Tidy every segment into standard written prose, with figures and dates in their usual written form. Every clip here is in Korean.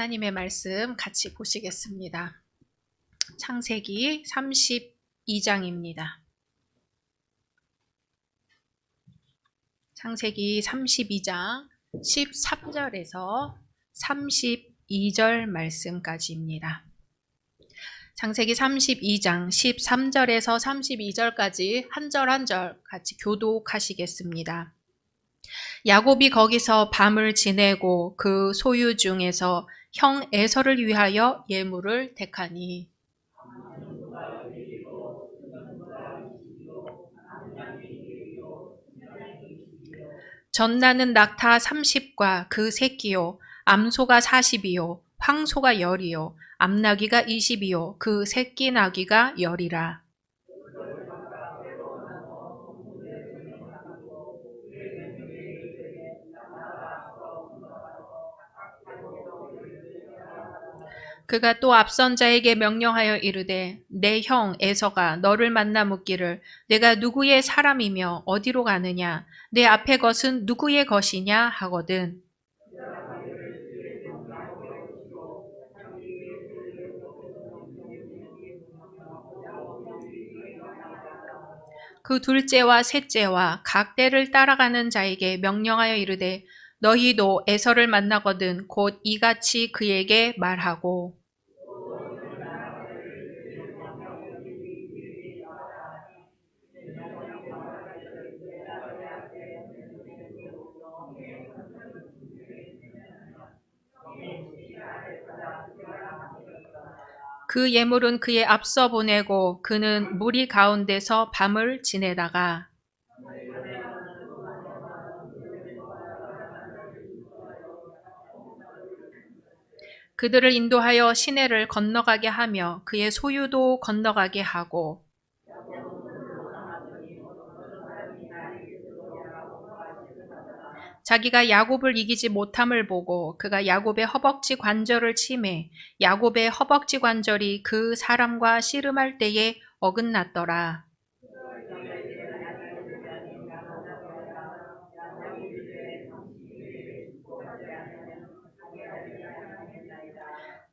하나님의 말씀 같이 보시겠습니다. 창세기 32장입니다. 창세기 32장 13절에서 32절 말씀까지입니다. 창세기 32장 13절에서 32절까지 한 절 한 절 같이 교독하시겠습니다. 야곱이 거기서 밤을 지내고 그 소유 중에서 형 에서를 위하여 예물을 택하니 전나는 낙타 30과 그 새끼요 암소가 40이요 황소가 10이요 암나귀가 20이요 그 새끼 나귀가 10이라. 그가 또 앞선 자에게 명령하여 이르되 내 형 에서가 너를 만나 묻기를 내가 누구의 사람이며 어디로 가느냐 내 앞에 것은 누구의 것이냐 하거든. 그 둘째와 셋째와 각 떼를 따라가는 자에게 명령하여 이르되 너희도 에서를 만나거든 곧 이같이 그에게 말하고 그 예물은 그의 앞서 보내고 그는 무리 가운데서 밤을 지내다가 그들을 인도하여 시내를 건너가게 하며 그의 소유도 건너가게 하고 자기가 야곱을 이기지 못함을 보고 그가 야곱의 허벅지 관절을 치매 야곱의 허벅지 관절이 그 사람과 씨름할 때에 어긋났더라.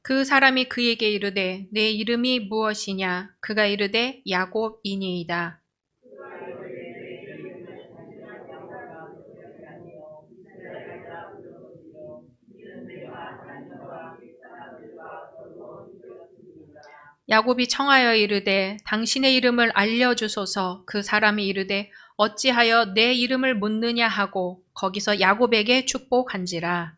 그 사람이 그에게 이르되 내 이름이 무엇이냐 그가 이르되 야곱이니이다. 야곱이 청하여 이르되 당신의 이름을 알려주소서. 그 사람이 이르되 어찌하여 내 이름을 묻느냐 하고 거기서 야곱에게 축복한지라.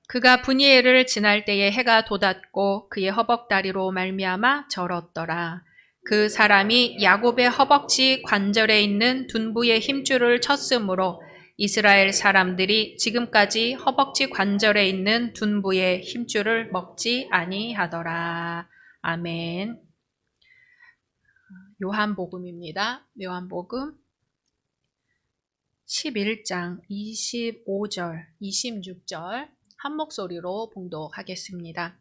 그가 브니엘을 지날 때에 해가 돋았고 그의 허벅다리로 말미암아 절었더라. 그 사람이 야곱의 허벅지 관절에 있는 둔부의 힘줄을 쳤으므로 이스라엘 사람들이 지금까지 허벅지 관절에 있는 둔부의 힘줄을 먹지 아니하더라. 아멘. 요한복음입니다. 요한복음 11장 25절, 26절 한 목소리로 봉독하겠습니다.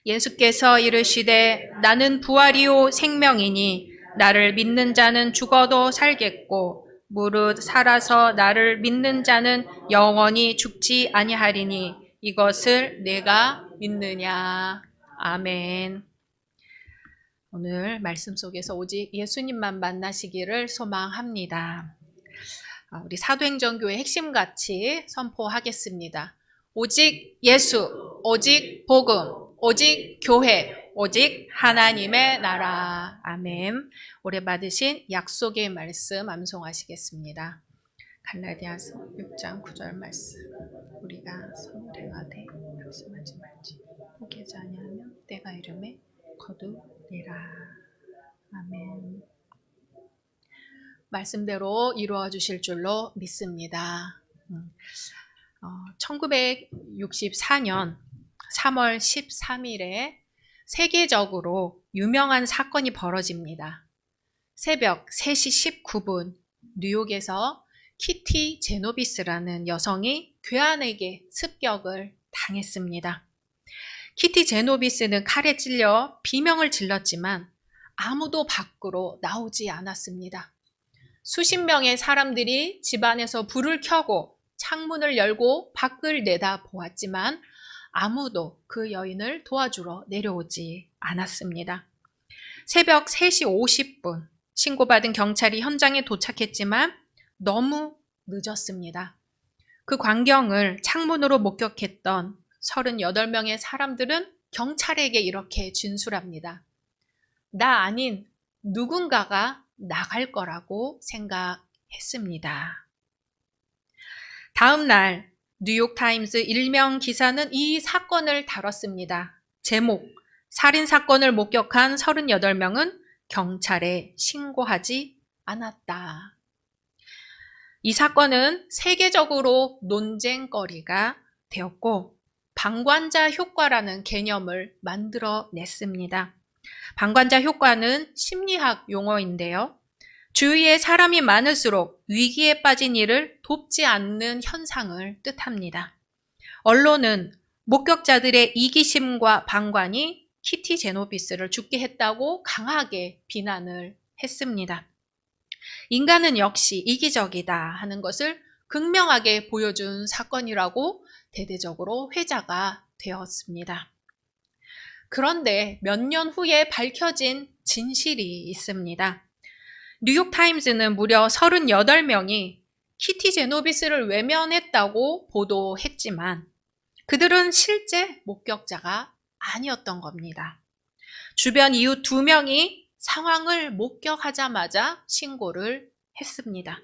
예수께서 이르시되 나는 부활이요 생명이니 나를 믿는 자는 죽어도 살겠고 무릇 살아서 나를 믿는 자는 영원히 죽지 아니하리니 이것을 내가 믿느냐. 아멘. 오늘 말씀 속에서 오직 예수님만 만나시기를 소망합니다. 우리 사도행전교회 핵심같이 선포하겠습니다. 오직 예수, 오직 복음, 오직 교회, 오직 하나님의 나라. 아멘. 올해 받으신 약속의 말씀 암송하시겠습니다. 갈라디아서 6장 9절 말씀. 우리가 선을 행하되 약속하지 말지. 포기하지 아니하며 때가 이름에 거두리라. 아멘. 말씀대로 이루어 주실 줄로 믿습니다. 1964년 3월 13일에 세계적으로 유명한 사건이 벌어집니다. 새벽 3시 19분 뉴욕에서 키티 제노비스라는 여성이 괴한에게 습격을 당했습니다. 키티 제노비스는 칼에 찔려 비명을 질렀지만 아무도 밖으로 나오지 않았습니다. 수십 명의 사람들이 집안에서 불을 켜고 창문을 열고 밖을 내다보았지만 아무도 그 여인을 도와주러 내려오지 않았습니다. 새벽 3시 50분 신고받은 경찰이 현장에 도착했지만 너무 늦었습니다. 그 광경을 창문으로 목격했던 38명의 사람들은 경찰에게 이렇게 진술합니다. 나 아닌 누군가가 나갈 거라고 생각했습니다. 다음 날 뉴욕타임스 일면 기사는 이 사건을 다뤘습니다. 제목, 살인사건을 목격한 38명은 경찰에 신고하지 않았다. 이 사건은 세계적으로 논쟁거리가 되었고 방관자 효과라는 개념을 만들어냈습니다. 방관자 효과는 심리학 용어인데요. 주위에 사람이 많을수록 위기에 빠진 이를 돕지 않는 현상을 뜻합니다. 언론은 목격자들의 이기심과 방관이 키티 제노비스를 죽게 했다고 강하게 비난을 했습니다. 인간은 역시 이기적이다 하는 것을 극명하게 보여준 사건이라고 대대적으로 회자가 되었습니다. 그런데 몇 년 후에 밝혀진 진실이 있습니다. 뉴욕타임즈는 무려 38명이 키티 제노비스를 외면했다고 보도했지만 그들은 실제 목격자가 아니었던 겁니다. 주변 이웃 2명이 상황을 목격하자마자 신고를 했습니다.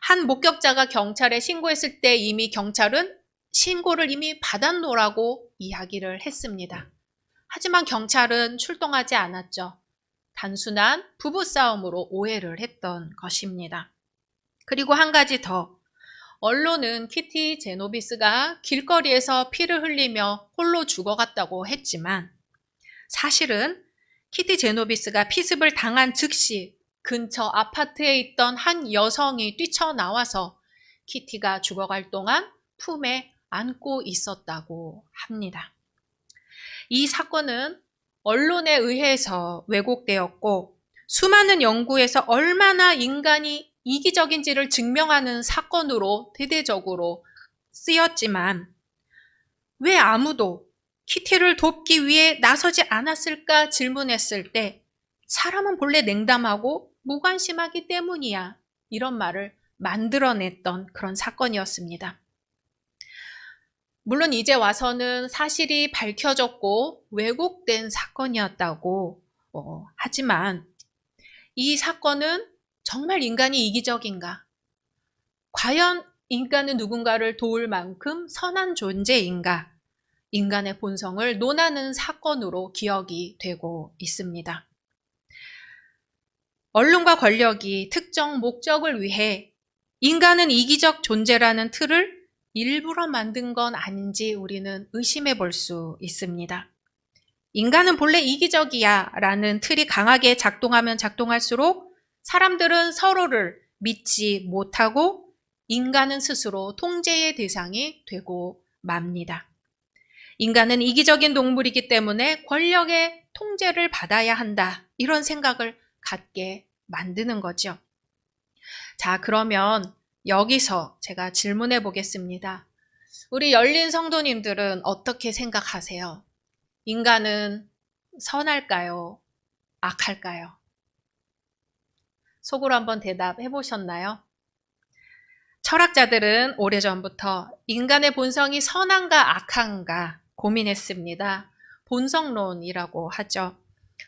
한 목격자가 경찰에 신고했을 때 이미 경찰은 신고를 이미 받았노라고 이야기를 했습니다. 하지만 경찰은 출동하지 않았죠. 단순한 부부싸움으로 오해를 했던 것입니다. 그리고 한 가지 더. 언론은 키티 제노비스가 길거리에서 피를 흘리며 홀로 죽어갔다고 했지만 사실은 키티 제노비스가 피습을 당한 즉시 근처 아파트에 있던 한 여성이 뛰쳐나와서 키티가 죽어갈 동안 품에 안고 있었다고 합니다. 이 사건은 언론에 의해서 왜곡되었고 수많은 연구에서 얼마나 인간이 이기적인지를 증명하는 사건으로 대대적으로 쓰였지만 왜 아무도 키티를 돕기 위해 나서지 않았을까 질문했을 때 사람은 본래 냉담하고 무관심하기 때문이야 이런 말을 만들어냈던 그런 사건이었습니다. 물론 이제 와서는 사실이 밝혀졌고 왜곡된 사건이었다고 하지만 이 사건은 정말 인간이 이기적인가? 과연 인간은 누군가를 도울 만큼 선한 존재인가? 인간의 본성을 논하는 사건으로 기억이 되고 있습니다. 언론과 권력이 특정 목적을 위해 인간은 이기적 존재라는 틀을 일부러 만든 건 아닌지 우리는 의심해 볼 수 있습니다. 인간은 본래 이기적이야 라는 틀이 강하게 작동하면 작동할수록 사람들은 서로를 믿지 못하고 인간은 스스로 통제의 대상이 되고 맙니다. 인간은 이기적인 동물이기 때문에 권력의 통제를 받아야 한다. 이런 생각을 갖게 만드는 거죠. 자, 그러면 여기서 제가 질문해 보겠습니다. 우리 열린 성도님들은 어떻게 생각하세요? 인간은 선할까요? 악할까요? 속으로 한번 대답해 보셨나요? 철학자들은 오래전부터 인간의 본성이 선한가 악한가 고민했습니다. 본성론이라고 하죠.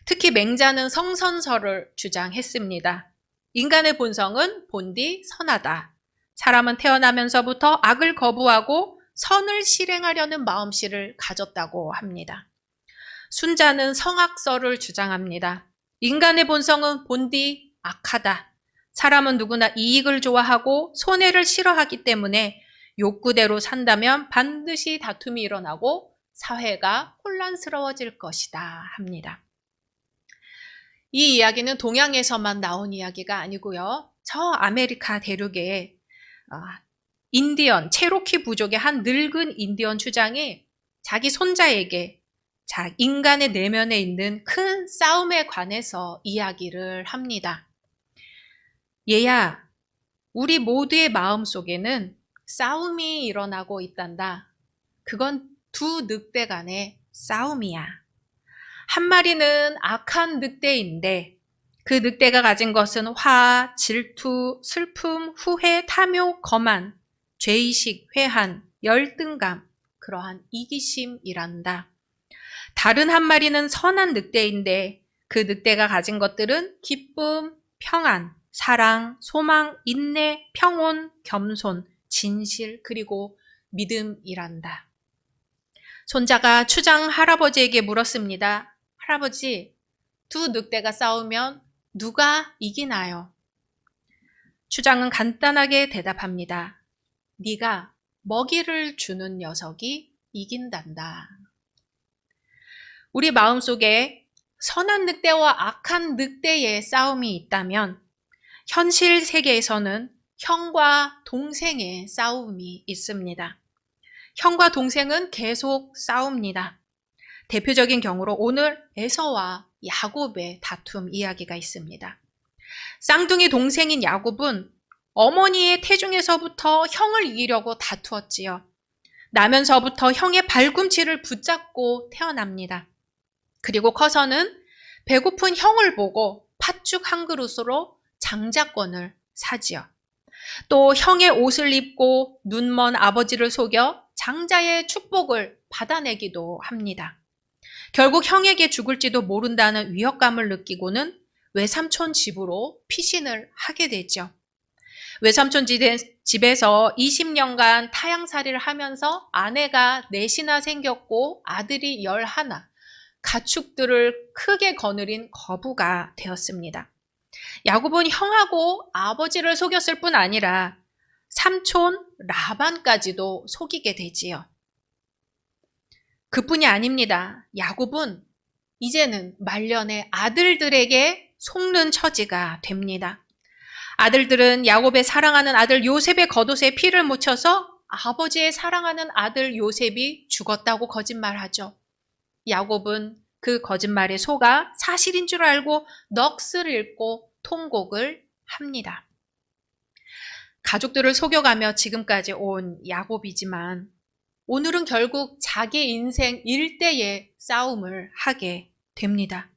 특히 맹자는 성선설을 주장했습니다. 인간의 본성은 본디 선하다. 사람은 태어나면서부터 악을 거부하고 선을 실행하려는 마음씨를 가졌다고 합니다. 순자는 성악설을 주장합니다. 인간의 본성은 본디 악하다. 사람은 누구나 이익을 좋아하고 손해를 싫어하기 때문에 욕구대로 산다면 반드시 다툼이 일어나고 사회가 혼란스러워질 것이다 합니다. 이 이야기는 동양에서만 나온 이야기가 아니고요. 저 아메리카 대륙의 인디언, 체로키 부족의 한 늙은 인디언 추장이 자기 손자에게 자, 인간의 내면에 있는 큰 싸움에 관해서 이야기를 합니다. 얘야, 우리 모두의 마음 속에는 싸움이 일어나고 있단다. 그건 두 늑대 간의 싸움이야. 한 마리는 악한 늑대인데 그 늑대가 가진 것은 화, 질투, 슬픔, 후회, 탐욕, 거만, 죄의식, 회한, 열등감, 그러한 이기심이란다. 다른 한 마리는 선한 늑대인데 그 늑대가 가진 것들은 기쁨, 평안, 사랑, 소망, 인내, 평온, 겸손, 진실, 그리고 믿음이란다. 손자가 추장 할아버지에게 물었습니다. 할아버지, 두 늑대가 싸우면 누가 이기나요? 추장은 간단하게 대답합니다. 네가 먹이를 주는 녀석이 이긴단다. 우리 마음속에 선한 늑대와 악한 늑대의 싸움이 있다면 현실 세계에서는 형과 동생의 싸움이 있습니다. 형과 동생은 계속 싸웁니다. 대표적인 경우로 오늘 에서와 야곱의 다툼 이야기가 있습니다. 쌍둥이 동생인 야곱은 어머니의 태중에서부터 형을 이기려고 다투었지요. 나면서부터 형의 발꿈치를 붙잡고 태어납니다. 그리고 커서는 배고픈 형을 보고 팥죽 한 그릇으로 장자권을 사지요. 또 형의 옷을 입고 눈먼 아버지를 속여 장자의 축복을 받아내기도 합니다. 결국 형에게 죽을지도 모른다는 위협감을 느끼고는 외삼촌 집으로 피신을 하게 되죠. 외삼촌 집에서 20년간 타향살이를 하면서 아내가 넷이나 생겼고 아들이 11, 가축들을 크게 거느린 거부가 되었습니다. 야곱은 형하고 아버지를 속였을 뿐 아니라 삼촌 라반까지도 속이게 되지요. 그뿐이 아닙니다. 야곱은 이제는 말년에 아들들에게 속는 처지가 됩니다. 아들들은 야곱의 사랑하는 아들 요셉의 겉옷에 피를 묻혀서 아버지의 사랑하는 아들 요셉이 죽었다고 거짓말하죠. 야곱은 그 거짓말에 속아 사실인 줄 알고 넋을 잃고 통곡을 합니다. 가족들을 속여가며 지금까지 온 야곱이지만 오늘은 결국 자기 인생 일대의 싸움을 하게 됩니다.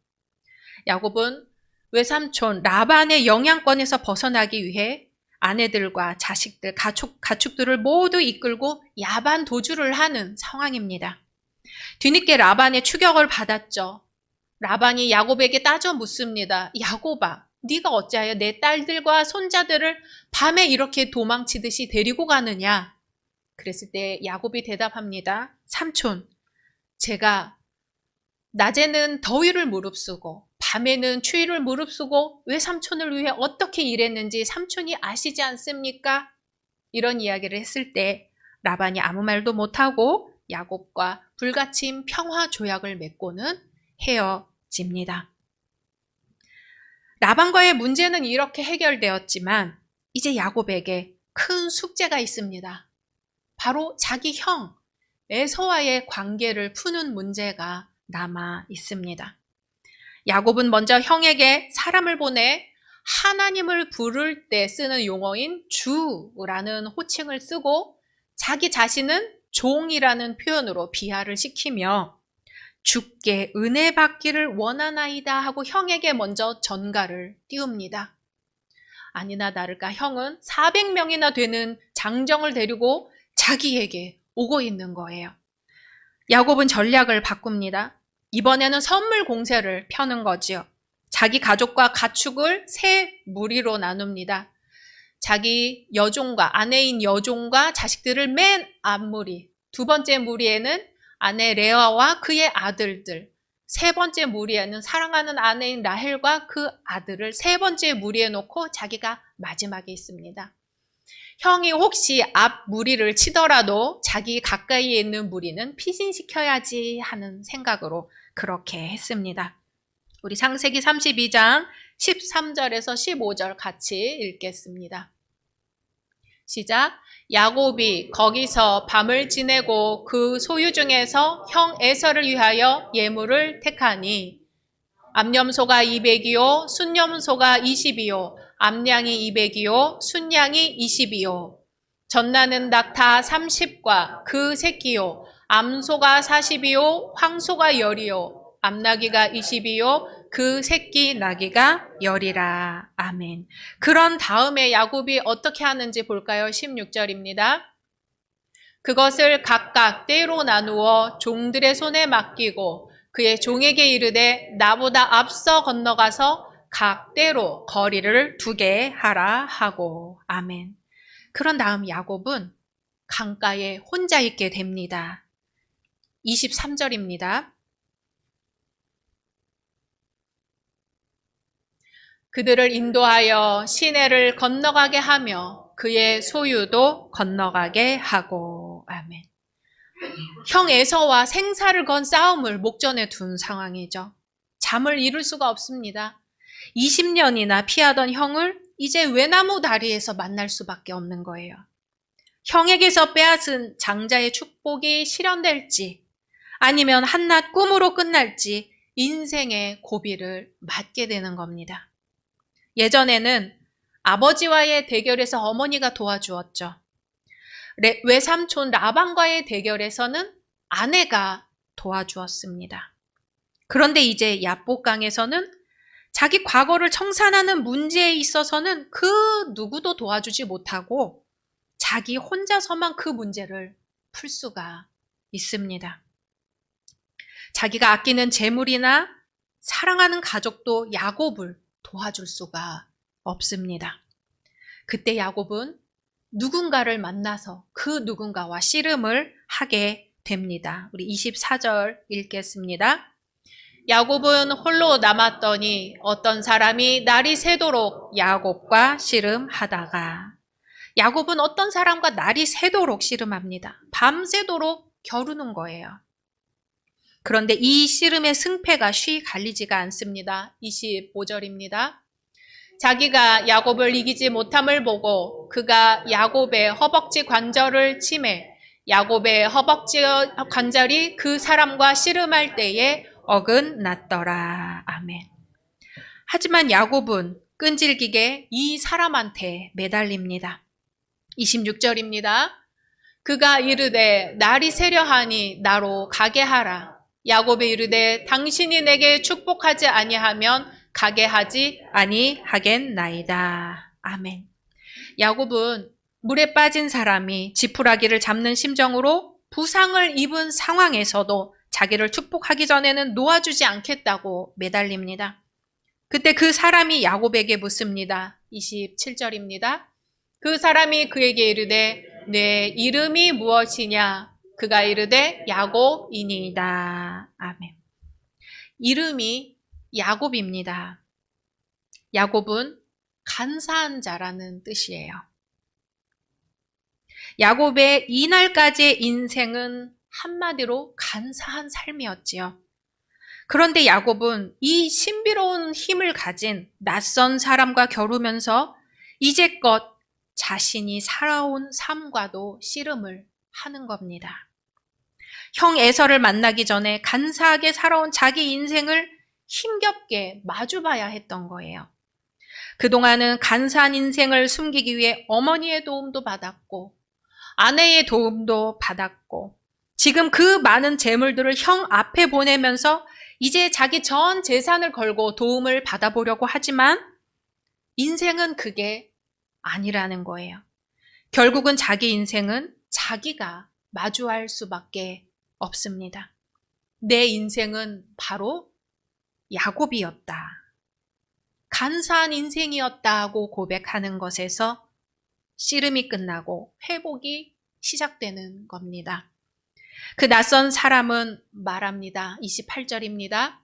야곱은 외삼촌 라반의 영향권에서 벗어나기 위해 아내들과 자식들, 가축들을 모두 이끌고 야반 도주를 하는 상황입니다. 뒤늦게 라반의 추격을 받았죠. 라반이 야곱에게 따져 묻습니다. 야곱아, 네가 어찌하여 내 딸들과 손자들을 밤에 이렇게 도망치듯이 데리고 가느냐? 그랬을 때 야곱이 대답합니다. 삼촌, 제가 낮에는 더위를 무릅쓰고 밤에는 추위를 무릅쓰고 외삼촌을 위해 어떻게 일했는지 삼촌이 아시지 않습니까? 이런 이야기를 했을 때 라반이 아무 말도 못하고 야곱과 불가침 평화 조약을 맺고는 헤어집니다. 라반과의 문제는 이렇게 해결되었지만 이제 야곱에게 큰 숙제가 있습니다. 바로 자기 형 에서와의 관계를 푸는 문제가 남아 있습니다. 야곱은 먼저 형에게 사람을 보내 하나님을 부를 때 쓰는 용어인 주라는 호칭을 쓰고 자기 자신은 종이라는 표현으로 비하를 시키며 주께 은혜 받기를 원하나이다 하고 형에게 먼저 전가를 띄웁니다. 아니나 다를까 형은 400명이나 되는 장정을 데리고 자기에게 오고 있는 거예요. 야곱은 전략을 바꿉니다. 이번에는 선물 공세를 펴는 거지요. 자기 가족과 가축을 세 무리로 나눕니다. 자기 여종과 아내인 여종과 자식들을 맨 앞무리, 두 번째 무리에는 아내 레아와 그의 아들들, 세 번째 무리에는 사랑하는 아내인 라헬과 그 아들을 세 번째 무리에 놓고 자기가 마지막에 있습니다. 형이 혹시 앞 무리를 치더라도 자기 가까이에 있는 무리는 피신시켜야지 하는 생각으로 그렇게 했습니다. 우리 창세기 32장 13절에서 15절 같이 읽겠습니다. 시작. 야곱이 거기서 밤을 지내고 그 소유 중에서 형 에서를 위하여 예물을 택하니 암염소가 200이요 순염소가 20이요 암양이 200이요 순양이 20이요 젖나는 낙타 30과 그 새끼요 암소가 40이요 황소가 10이요 암나귀가 20이요 그 새끼 나귀가 10이라. 아멘. 그런 다음에 야곱이 어떻게 하는지 볼까요? 16절입니다. 그것을 각각 떼로 나누어 종들의 손에 맡기고 그의 종에게 이르되 나보다 앞서 건너가서 각 떼로 거리를 두게 하라 하고. 아멘. 그런 다음 야곱은 강가에 혼자 있게 됩니다. 23절입니다. 그들을 인도하여 시내를 건너가게 하며 그의 소유도 건너가게 하고. 아멘. 형 에서와 생사를 건 싸움을 목전에 둔 상황이죠. 잠을 이룰 수가 없습니다. 20년이나 피하던 형을 이제 외나무 다리에서 만날 수밖에 없는 거예요. 형에게서 빼앗은 장자의 축복이 실현될지 아니면 한낱 꿈으로 끝날지 인생의 고비를 맞게 되는 겁니다. 예전에는 아버지와의 대결에서 어머니가 도와주었죠. 외삼촌 라반과의 대결에서는 아내가 도와주었습니다. 그런데 이제 야복강에서는 자기 과거를 청산하는 문제에 있어서는 그 누구도 도와주지 못하고 자기 혼자서만 그 문제를 풀 수가 있습니다. 자기가 아끼는 재물이나 사랑하는 가족도 야곱을 도와줄 수가 없습니다. 그때 야곱은 누군가를 만나서 그 누군가와 씨름을 하게 됩니다. 우리 24절 읽겠습니다. 야곱은 홀로 남았더니 어떤 사람이 날이 새도록 야곱과 씨름하다가 야곱은 어떤 사람과 날이 새도록 씨름합니다. 밤새도록 겨루는 거예요. 그런데 이 씨름의 승패가 쉬 갈리지가 않습니다. 25절입니다. 자기가 야곱을 이기지 못함을 보고 그가 야곱의 허벅지 관절을 치매 야곱의 허벅지 관절이 그 사람과 씨름할 때에 어긋났더라. 아멘. 하지만 야곱은 끈질기게 이 사람한테 매달립니다. 26절입니다. 그가 이르되 날이 새려하니 나로 가게 하라. 야곱이 이르되 당신이 내게 축복하지 아니하면 가게 하지 아니하겠나이다. 아멘. 야곱은 물에 빠진 사람이 지푸라기를 잡는 심정으로 부상을 입은 상황에서도 자기를 축복하기 전에는 놓아주지 않겠다고 매달립니다. 그때 그 사람이 야곱에게 묻습니다. 27절입니다. 그 사람이 그에게 이르되 내 이름이 무엇이냐? 그가 이르되 야곱이니이다. 아멘. 이름이 야곱입니다. 야곱은 간사한 자라는 뜻이에요. 야곱의 이날까지의 인생은 한마디로 간사한 삶이었지요. 그런데 야곱은 이 신비로운 힘을 가진 낯선 사람과 겨루면서 이제껏 자신이 살아온 삶과도 씨름을 하는 겁니다. 형 에서를 만나기 전에 간사하게 살아온 자기 인생을 힘겹게 마주봐야 했던 거예요. 그동안은 간사한 인생을 숨기기 위해 어머니의 도움도 받았고 아내의 도움도 받았고 지금 그 많은 재물들을 형 앞에 보내면서 이제 자기 전 재산을 걸고 도움을 받아보려고 하지만 인생은 그게 아니라는 거예요. 결국은 자기 인생은 자기가 마주할 수밖에 없습니다. 내 인생은 바로 야곱이었다. 간사한 인생이었다고 고백하는 것에서 씨름이 끝나고 회복이 시작되는 겁니다. 그 낯선 사람은 말합니다. 28절입니다.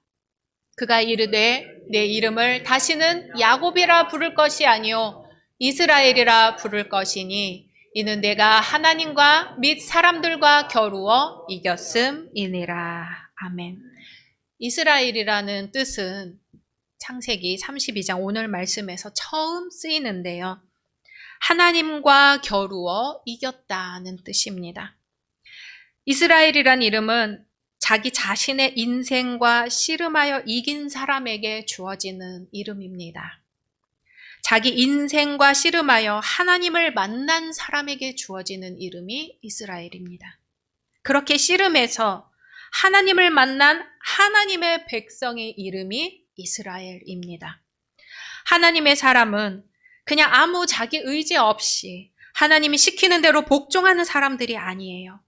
그가 이르되 내 이름을 다시는 야곱이라 부를 것이 아니요 이스라엘이라 부를 것이니 이는 내가 하나님과 및 사람들과 겨루어 이겼음이니라. 아멘. 이스라엘이라는 뜻은 창세기 32장 오늘 말씀에서 처음 쓰이는데요. 하나님과 겨루어 이겼다는 뜻입니다. 이스라엘이란 이름은 자기 자신의 인생과 씨름하여 이긴 사람에게 주어지는 이름입니다. 자기 인생과 씨름하여 하나님을 만난 사람에게 주어지는 이름이 이스라엘입니다. 그렇게 씨름해서 하나님을 만난 하나님의 백성의 이름이 이스라엘입니다. 하나님의 사람은 그냥 아무 자기 의지 없이 하나님이 시키는 대로 복종하는 사람들이 아니에요.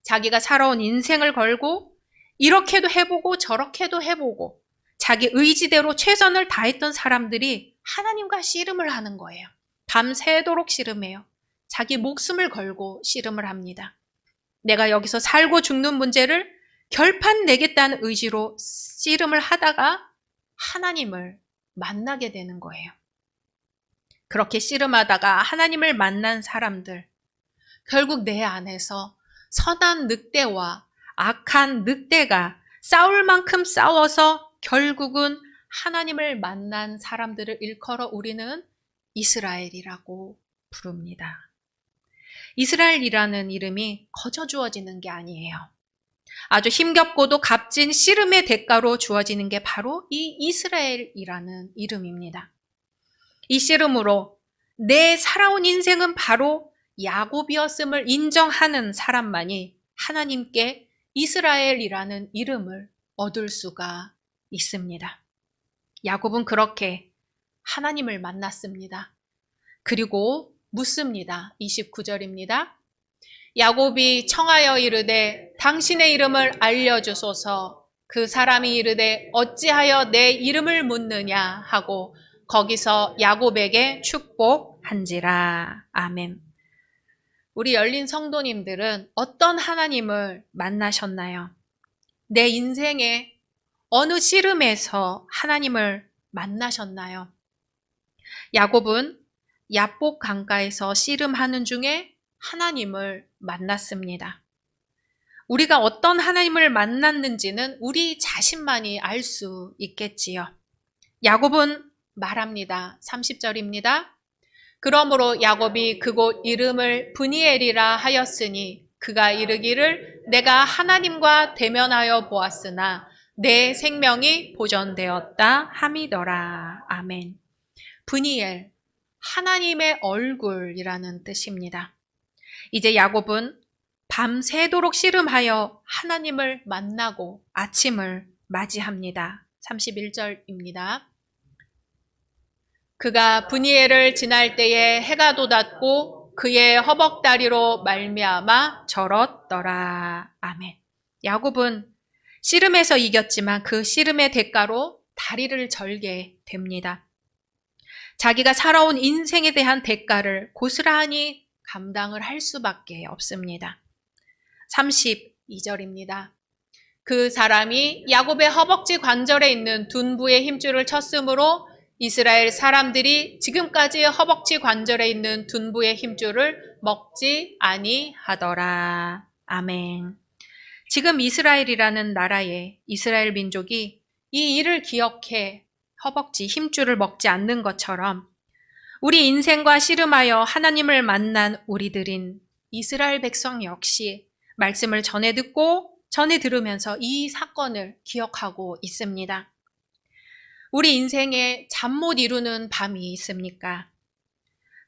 자기가 살아온 인생을 걸고 이렇게도 해보고 저렇게도 해보고 자기 의지대로 최선을 다했던 사람들이 하나님과 씨름을 하는 거예요. 밤새도록 씨름해요. 자기 목숨을 걸고 씨름을 합니다. 내가 여기서 살고 죽는 문제를 결판 내겠다는 의지로 씨름을 하다가 하나님을 만나게 되는 거예요. 그렇게 씨름하다가 하나님을 만난 사람들, 결국 내 안에서 선한 늑대와 악한 늑대가 싸울 만큼 싸워서 결국은 하나님을 만난 사람들을 일컬어 우리는 이스라엘이라고 부릅니다. 이스라엘이라는 이름이 거저 주어지는 게 아니에요. 아주 힘겹고도 값진 씨름의 대가로 주어지는 게 바로 이 이스라엘이라는 이름입니다. 이 씨름으로 내 살아온 인생은 바로 야곱이었음을 인정하는 사람만이 하나님께 이스라엘이라는 이름을 얻을 수가 있습니다. 야곱은 그렇게 하나님을 만났습니다. 그리고 묻습니다. 29절입니다. 야곱이 청하여 이르되 당신의 이름을 알려주소서. 그 사람이 이르되 어찌하여 내 이름을 묻느냐 하고 거기서 야곱에게 축복한지라. 아멘. 우리 열린 성도님들은 어떤 하나님을 만나셨나요? 내 인생의 어느 씨름에서 하나님을 만나셨나요? 야곱은 야복 강가에서 씨름하는 중에 하나님을 만났습니다. 우리가 어떤 하나님을 만났는지는 우리 자신만이 알 수 있겠지요. 야곱은 말합니다. 30절입니다. 그러므로 야곱이 그곳 이름을 브니엘이라 하였으니 그가 이르기를 내가 하나님과 대면하여 보았으나 내 생명이 보존되었다 함이더라. 아멘. 브니엘, 하나님의 얼굴이라는 뜻입니다. 이제 야곱은 밤새도록 씨름하여 하나님을 만나고 아침을 맞이합니다. 31절입니다. 그가 브니엘을 지날 때에 해가 돋았고 그의 허벅다리로 말미암아 절었더라. 아멘. 야곱은 씨름에서 이겼지만 그 씨름의 대가로 다리를 절게 됩니다. 자기가 살아온 인생에 대한 대가를 고스란히 감당을 할 수밖에 없습니다. 32절입니다. 그 사람이 야곱의 허벅지 관절에 있는 둔부의 힘줄을 쳤으므로 이스라엘 사람들이 지금까지 허벅지 관절에 있는 둔부의 힘줄을 먹지 아니하더라. 아멘. 지금 이스라엘이라는 나라의 이스라엘 민족이 이 일을 기억해 허벅지 힘줄을 먹지 않는 것처럼 우리 인생과 씨름하여 하나님을 만난 우리들인 이스라엘 백성 역시 말씀을 전해 듣고 전해 들으면서 이 사건을 기억하고 있습니다. 우리 인생에 잠 못 이루는 밤이 있습니까?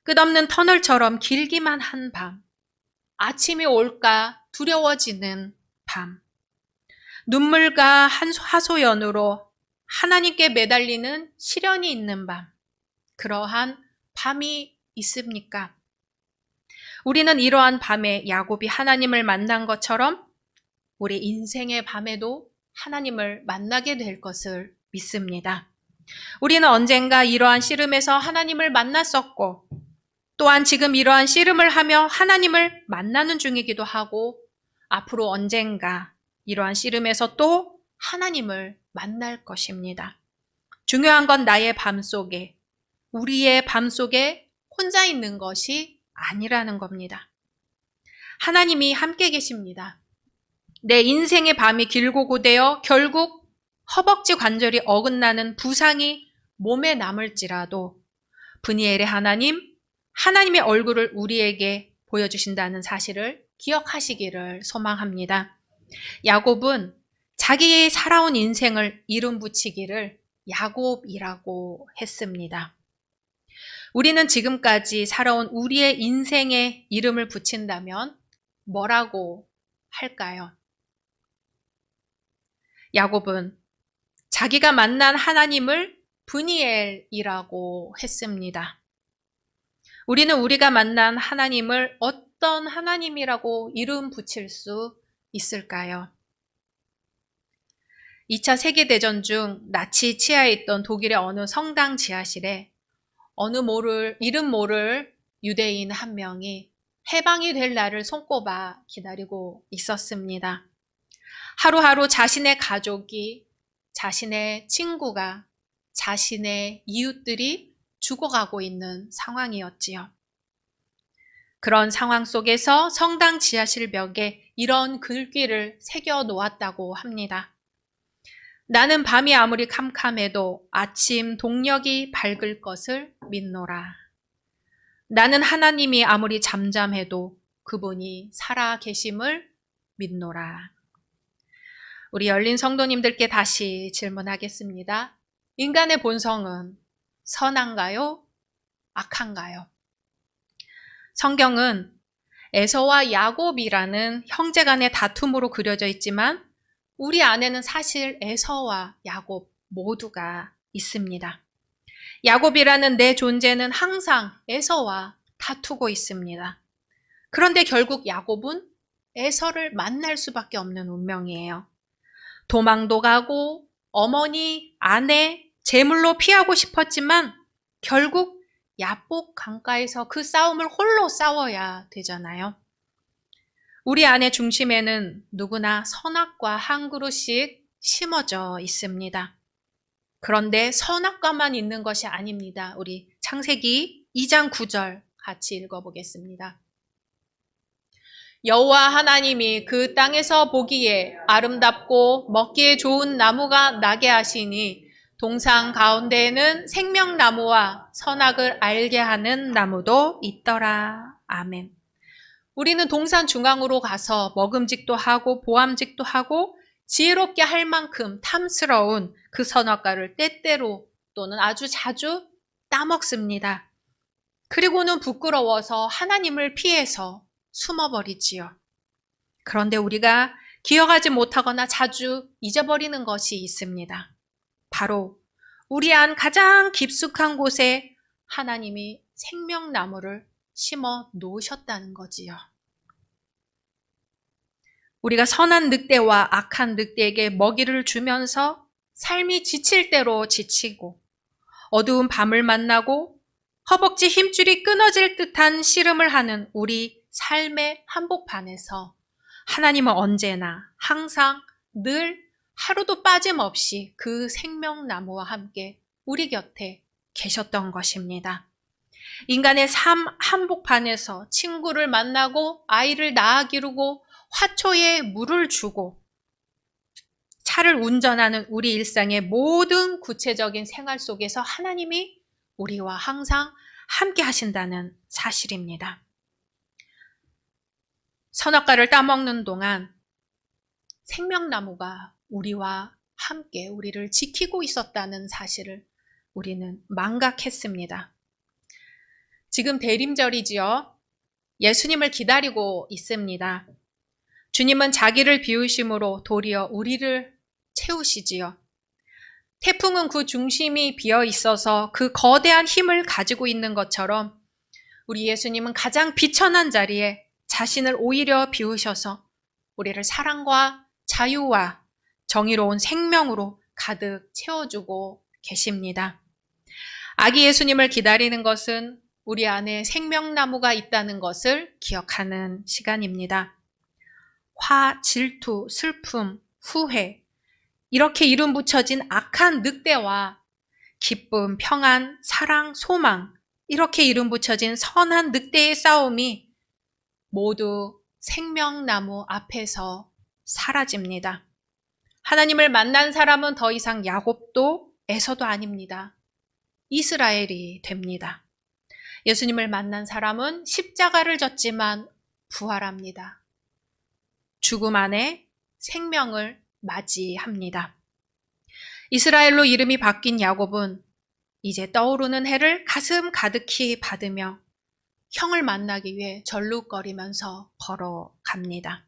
끝없는 터널처럼 길기만 한 밤, 아침이 올까 두려워지는 밤, 눈물과 하소연으로 하나님께 매달리는 시련이 있는 밤, 그러한 밤이 있습니까? 우리는 이러한 밤에 야곱이 하나님을 만난 것처럼 우리 인생의 밤에도 하나님을 만나게 될 것을 믿습니다. 우리는 언젠가 이러한 씨름에서 하나님을 만났었고 또한 지금 이러한 씨름을 하며 하나님을 만나는 중이기도 하고 앞으로 언젠가 이러한 씨름에서 또 하나님을 만날 것입니다. 중요한 건 나의 밤 속에, 우리의 밤 속에 혼자 있는 것이 아니라는 겁니다. 하나님이 함께 계십니다. 내 인생의 밤이 길고 고되어 결국 허벅지 관절이 어긋나는 부상이 몸에 남을지라도 브니엘의 하나님, 하나님의 얼굴을 우리에게 보여주신다는 사실을 기억하시기를 소망합니다. 야곱은 자기의 살아온 인생을 이름 붙이기를 야곱이라고 했습니다. 우리는 지금까지 살아온 우리의 인생에 이름을 붙인다면 뭐라고 할까요? 야곱은 자기가 만난 하나님을 브니엘이라고 했습니다. 우리는 우리가 만난 하나님을 어떤 하나님이라고 이름 붙일 수 있을까요? 2차 세계대전 중 나치 치하에 있던 독일의 어느 성당 지하실에 이름 모를 유대인 한 명이 해방이 될 날을 손꼽아 기다리고 있었습니다. 하루하루 자신의 가족이, 자신의 친구가, 자신의 이웃들이 죽어가고 있는 상황이었지요. 그런 상황 속에서 성당 지하실 벽에 이런 글귀를 새겨 놓았다고 합니다. 나는 밤이 아무리 캄캄해도 아침 동력이 밝을 것을 믿노라. 나는 하나님이 아무리 잠잠해도 그분이 살아 계심을 믿노라. 우리 열린 성도님들께 다시 질문하겠습니다. 인간의 본성은 선한가요? 악한가요? 성경은 에서와 야곱이라는 형제간의 다툼으로 그려져 있지만 우리 안에는 사실 에서와 야곱 모두가 있습니다. 야곱이라는 내 존재는 항상 에서와 다투고 있습니다. 그런데 결국 야곱은 에서를 만날 수밖에 없는 운명이에요. 도망도 가고 어머니, 아내, 재물로 피하고 싶었지만 결국 야복 강가에서 그 싸움을 홀로 싸워야 되잖아요. 우리 안의 중심에는 누구나 선악과 한 그루씩 심어져 있습니다. 그런데 선악과만 있는 것이 아닙니다. 우리 창세기 2장 9절 같이 읽어보겠습니다. 여호와 하나님이 그 땅에서 보기에 아름답고 먹기에 좋은 나무가 나게 하시니 동산 가운데에는 생명나무와 선악을 알게 하는 나무도 있더라. 아멘. 우리는 동산 중앙으로 가서 먹음직도 하고 보암직도 하고 지혜롭게 할 만큼 탐스러운 그 선악과를 때때로 또는 아주 자주 따먹습니다. 그리고는 부끄러워서 하나님을 피해서 숨어버리지요. 그런데 우리가 기억하지 못하거나 자주 잊어버리는 것이 있습니다. 바로 우리 안 가장 깊숙한 곳에 하나님이 생명나무를 심어 놓으셨다는 거지요. 우리가 선한 늑대와 악한 늑대에게 먹이를 주면서 삶이 지칠 대로 지치고 어두운 밤을 만나고 허벅지 힘줄이 끊어질 듯한 씨름을 하는 우리 삶의 한복판에서 하나님은 언제나 항상 늘 하루도 빠짐없이 그 생명나무와 함께 우리 곁에 계셨던 것입니다. 인간의 삶 한복판에서 친구를 만나고 아이를 낳아 기르고 화초에 물을 주고 차를 운전하는 우리 일상의 모든 구체적인 생활 속에서 하나님이 우리와 항상 함께 하신다는 사실입니다. 선악과를 따먹는 동안 생명나무가 우리와 함께 우리를 지키고 있었다는 사실을 우리는 망각했습니다. 지금 대림절이지요. 예수님을 기다리고 있습니다. 주님은 자기를 비우심으로 도리어 우리를 채우시지요. 태풍은 그 중심이 비어 있어서 그 거대한 힘을 가지고 있는 것처럼 우리 예수님은 가장 비천한 자리에 자신을 오히려 비우셔서 우리를 사랑과 자유와 정의로운 생명으로 가득 채워주고 계십니다. 아기 예수님을 기다리는 것은 우리 안에 생명나무가 있다는 것을 기억하는 시간입니다. 화, 질투, 슬픔, 후회, 이렇게 이름 붙여진 악한 늑대와 기쁨, 평안, 사랑, 소망, 이렇게 이름 붙여진 선한 늑대의 싸움이 모두 생명나무 앞에서 사라집니다. 하나님을 만난 사람은 더 이상 야곱도 에서도 아닙니다. 이스라엘이 됩니다. 예수님을 만난 사람은 십자가를 졌지만 부활합니다. 죽음 안에 생명을 맞이합니다. 이스라엘로 이름이 바뀐 야곱은 이제 떠오르는 해를 가슴 가득히 받으며 형을 만나기 위해 절룩거리면서 걸어갑니다.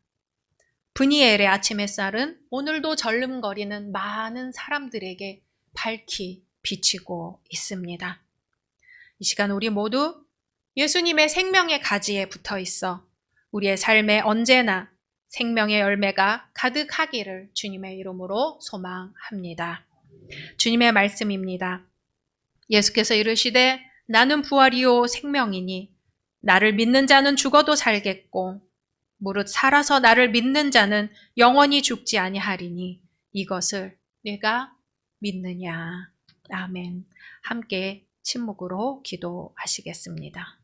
브니엘의 아침 햇살은 오늘도 절름거리는 많은 사람들에게 밝히 비치고 있습니다. 이 시간 우리 모두 예수님의 생명의 가지에 붙어 있어 우리의 삶에 언제나 생명의 열매가 가득하기를 주님의 이름으로 소망합니다. 주님의 말씀입니다. 예수께서 이르시되 나는 부활이요 생명이니 나를 믿는 자는 죽어도 살겠고 무릇 살아서 나를 믿는 자는 영원히 죽지 아니하리니 이것을 내가 믿느냐. 아멘. 함께 침묵으로 기도하시겠습니다.